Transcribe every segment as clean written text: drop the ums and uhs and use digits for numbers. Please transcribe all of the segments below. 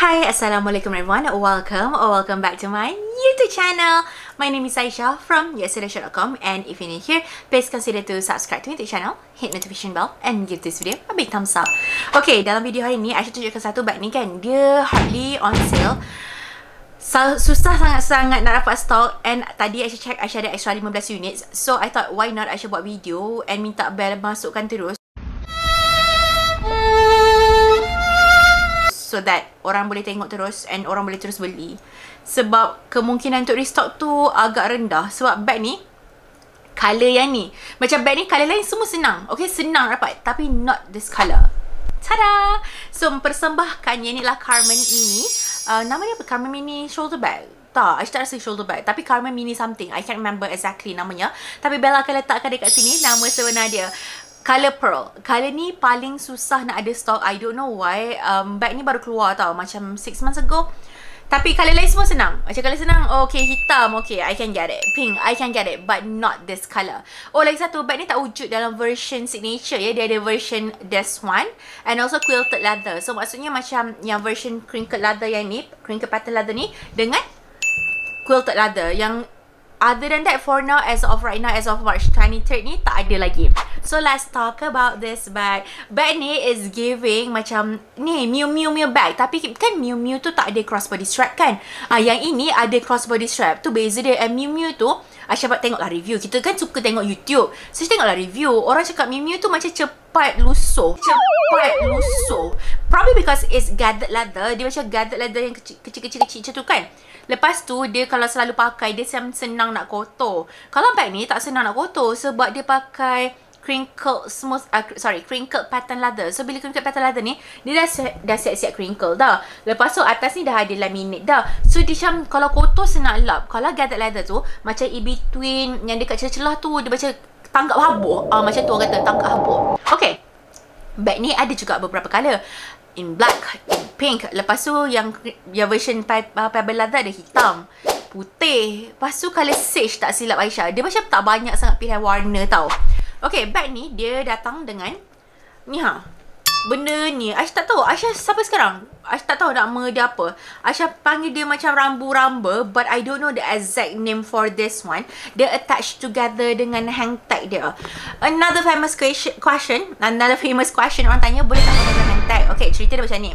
Hi, Assalamualaikum everyone. Welcome back to my YouTube channel. My name is Aisyah from YesSedaShow.com, and if you're new here, please consider to subscribe to my YouTube channel, hit notification bell, and give this video a big thumbs up. Okay, dalam video hari ni, Aisyah tunjukkan satu bag ni kan. Dia hardly on sale. Susah sangat-sangat nak dapat stok, and tadi Aisyah check Aisyah ada extra 15 units. So I thought why not Aisyah buat video and minta Bel masukkan terus, so that orang boleh tengok terus and orang boleh terus beli. Sebab kemungkinan untuk restock tu agak rendah. Sebab bag ni, colour yang ni, macam bag ni colour lain semua senang. Okay, senang dapat, tapi not this colour. Tada! So mempersembahkan yang ni lah Carmen Mini. Nama dia apa? Carmen Mini shoulder bag? Tak, I tak rasa shoulder bag, tapi Carmen Mini something. I can't remember exactly namanya. Tapi Bella akan letakkan dekat sini nama sebenar dia. Color Pearl. Color ni paling susah nak ada stock. I don't know why. Bag ni baru keluar tau, macam 6 months ago. Tapi color lain semua senang. Macam color senang, okay, hitam, okay, I can get it. Pink, I can get it, but not this color. Oh, lagi satu, bag ni tak wujud dalam version signature ya. Dia ada version this one and also quilted leather. So maksudnya macam yang version crinkled leather yang ni, crinkled pattern leather ni dengan quilted leather. Yang other than that, for now, as of right now, as of March 23rd ni, tak ada lagi. So, let's talk about this bag. Bag ni is giving macam, ni, Miu Miu bag. Tapi kan Miu Miu tu tak ada crossbody strap kan? Yang ini ada crossbody strap. Tu beza dia. And Miu Miu tu, Aisyah tengoklah review. Kita kan suka tengok YouTube. So, tengoklah review. Orang cakap Miu Miu tu macam cepat lusuh. Probably because it's gathered leather. Dia macam gathered leather yang kecil-kecil macam tu kan? Lepas tu, dia kalau selalu pakai, dia senang nak kotor. Kalau bag ni, tak senang nak kotor sebab dia pakai crinkled pattern leather. So, bila crinkled pattern leather ni, dia dah siap-siap crinkle dah. Lepas tu, atas ni dah ada laminate dah. So, dia macam, kalau kotor senang lap. Kalau gathered leather tu, macam in between, yang dekat celah-celah tu, dia macam tangkap habuk. Macam tu orang kata, tangkap habuk. Okay. Bag ni ada juga beberapa colour. In black, in pink. Lepas tu yang version pebble leather ada hitam, putih. Lepas tu colour sage tak silap Aisyah. Dia macam tak banyak sangat pilihan warna tau. Okay, bag ni dia datang dengan ni benda ni. Aisyah tak tahu. Aisyah sampai sekarang Aisyah tak tahu nama dia apa. Aisyah panggil dia macam rambu-ramba, but I don't know the exact name for this one. Dia attached together dengan hang tag dia. Another famous question orang tanya, boleh tak monogram hang tag? Okay, cerita dia macam ni.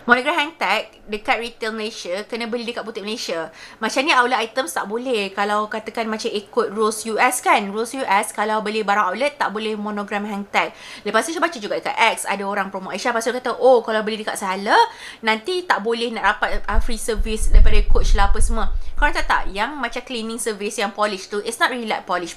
Monogram hang tag dekat retail Malaysia kena beli dekat butik Malaysia. Macam ni outlet items tak boleh. Kalau katakan macam ikut rules US kan, rules US kalau beli barang outlet tak boleh monogram hang tag. Lepas tu saya baca juga dekat X, ada orang promo Aisyah, lepas tu kata, oh kalau beli dekat Sahala nanti tak boleh nak dapat free service daripada coach lah apa semua. Korang tahu tak, yang macam cleaning service yang polish tu, it's not really like polish.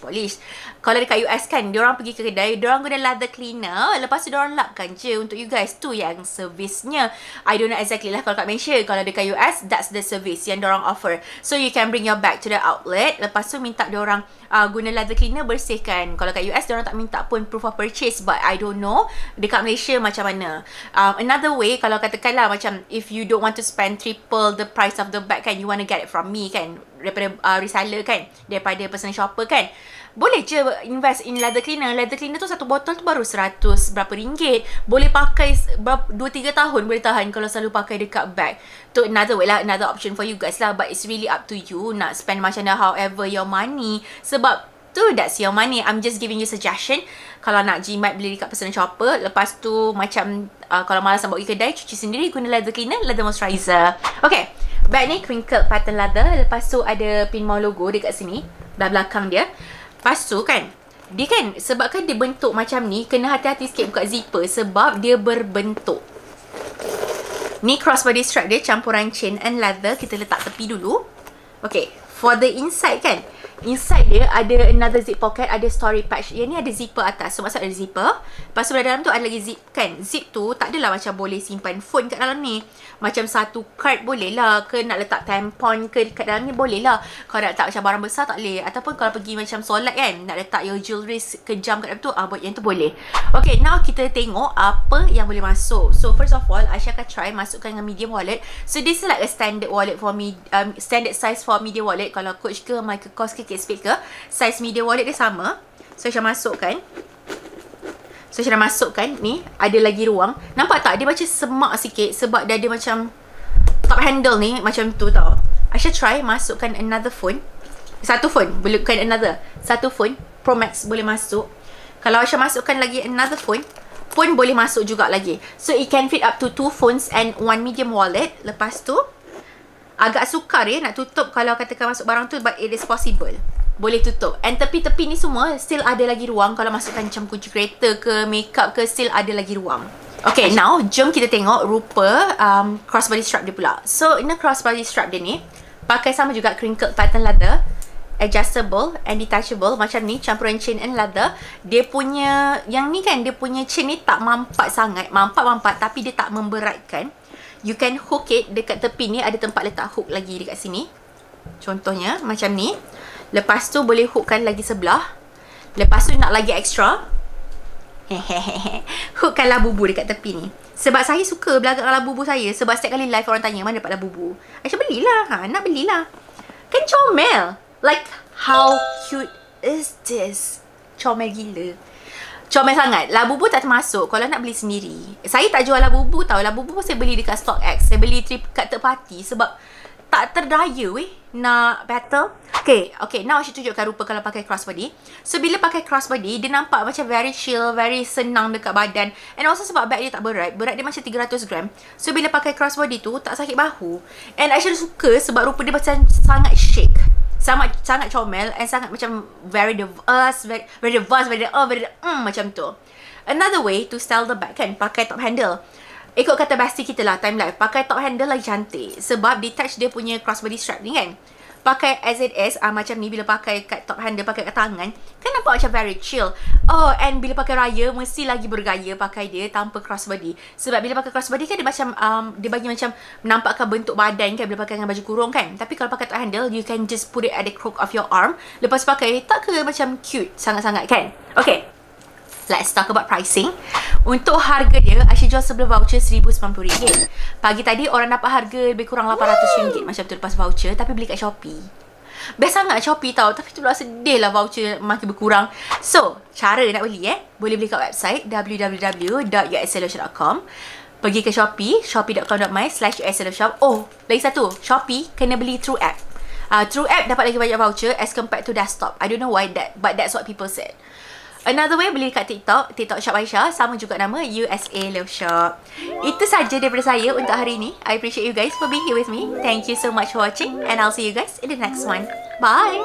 Kalau dekat US kan, diorang pergi ke kedai, diorang guna leather cleaner, lepas tu diorang lapkan je untuk you guys. Tu yang servisnya. I don't know exactly lah kalau kat Malaysia. Kalau dekat US, that's the service yang diorang offer. So you can bring your bag to the outlet, lepas tu minta diorang guna leather cleaner bersihkan. Kalau kat US, diorang tak minta pun proof of purchase, but I don't know dekat Malaysia macam mana. Another way, kalau katakanlah macam if you don't want to spend triple the price of the bag kan, you want to get it from me kan, daripada reseller kan, daripada personal shopper kan, boleh je invest in leather cleaner. Leather cleaner tu satu botol tu baru 100 berapa ringgit. Boleh pakai 2-3 tahun boleh tahan kalau selalu pakai dekat bag. Tu another way lah, another option for you guys lah. But it's really up to you nak spend macam mana, however your money. Sebab tu, that's your money. I'm just giving you suggestion. Kalau nak jimat, beli dekat personal shopper. Lepas tu macam kalau malas nak bawa pergi kedai, cuci sendiri, guna leather cleaner, leather moisturizer. Okay, bag ni crinkled pattern leather. Lepas tu ada pin mau logo dekat sini, belakang dia. Lepas tu kan, dia kan, sebabkan dia bentuk macam ni, kena hati-hati sikit buka zipper sebab dia berbentuk. Ni crossbody strap dia, campuran chain and leather. Kita letak tepi dulu. Okay, for the inside kan, inside dia ada another zip pocket, ada story pouch. Yang ni ada zipper atas, so maksud ada zipper. Lepas tu dalam tu ada lagi zip kan. Zip tu tak adalah macam boleh simpan phone kat dalam ni. Macam satu card boleh lah, ke nak letak tampon ke kat dalam ni boleh lah. Kalau nak letak macam barang besar tak boleh. Ataupun kalau pergi macam solat kan, nak letak your jewelry ke jam kat dalam tu, yang tu boleh. Okay, now kita tengok apa yang boleh masuk. So first of all, Aisyah akan try masukkan dengan medium wallet. So this is like a standard wallet for me, standard size for medium wallet. Kalau Coach ke Michael Kors ke Kate Spade ke, size medium wallet dia sama. So Aisyah masukkan. So saya dah masukkan ni, ada lagi ruang. Nampak tak? Dia macam semak sikit sebab dia ada macam top handle ni macam tu tau. Aisyah try masukkan another phone. Satu phone, bukan another. Satu phone Pro Max boleh masuk. Kalau Aisyah masukkan lagi another phone pun boleh masuk juga lagi. So it can fit up to 2 phones and 1 medium wallet. Lepas tu agak sukar nak tutup kalau katakan masuk barang tu, but it is possible. Boleh tutup. And tepi-tepi ni semua still ada lagi ruang. Kalau masukkan macam kunci kereta ke, makeup ke, still ada lagi ruang. Okay, now jom kita tengok rupa crossbody strap dia pula. So in the crossbody strap dia ni pakai sama juga crinkled pattern leather, adjustable and detachable macam ni, campuran chain and leather. Dia punya yang ni kan, dia punya chain ni tak mampat sangat, mampat tapi dia tak memberatkan. You can hook it dekat tepi ni, ada tempat letak hook lagi dekat sini. Contohnya macam ni. Lepas tu boleh hookkan lagi sebelah. Lepas tu nak lagi extra, hookkan labubu dekat tepi ni. Sebab saya suka belagak dengan labubu saya. Sebab setiap kali live orang tanya mana dapat labubu, Aisyah belilah. Nak belilah. Kan comel. Like, how cute is this? Comel gila. Comel sangat. Labubu tak termasuk kalau nak beli sendiri. Saya tak jual labubu tau. Labubu saya beli dekat StockX. Saya beli kat third party sebab tak terdaya nak battle. Okay, now saya tunjukkan rupa kalau pakai crossbody. So bila pakai crossbody, dia nampak macam very chill, very senang dekat badan. And also sebab bag dia tak berat. Berat dia macam 300 gram. So bila pakai crossbody tu, tak sakit bahu. And Aisyah suka sebab rupa dia macam sangat chic. Sangat comel and sangat macam very diverse, macam tu. Another way to style the bag kan, pakai top handle. Ikut kata bestie kita lah, Time Life, pakai top handle lagi cantik. Sebab detach dia punya crossbody strap ni kan. Pakai as it is, macam ni bila pakai kat top handle, pakai kat tangan, kan nampak macam very chill. Oh, and bila pakai raya, mesti lagi bergaya pakai dia tanpa crossbody. Sebab bila pakai crossbody kan dia macam, dia bagi macam menampakkan bentuk badan kan bila pakai dengan baju kurung kan. Tapi kalau pakai top handle, you can just put it at the crook of your arm. Lepas pakai, tak ke macam cute sangat-sangat kan? Okay, let's talk about pricing. Untuk harga dia, Aisyah jual sebelum voucher RM1,090. Pagi tadi orang dapat harga lebih kurang RM800 macam tu lepas voucher. Tapi beli kat Shopee. Best sangat Shopee tau. Tapi tu lah sedih lah voucher makin berkurang. So, cara nak beli boleh beli kat website www.uselofshop.com. Pergi ke Shopee, shopee.com.my/uselofshop. Oh, lagi satu, Shopee kena beli through app. Through app dapat lagi banyak voucher as compared to desktop. I don't know why that, but that's what people said. Another way boleh kat TikTok Shop Aisyah, sama juga nama USA Love Shop. Itu saja daripada saya untuk hari ini. I appreciate you guys for being here with me. Thank you so much for watching and I'll see you guys in the next one. Bye.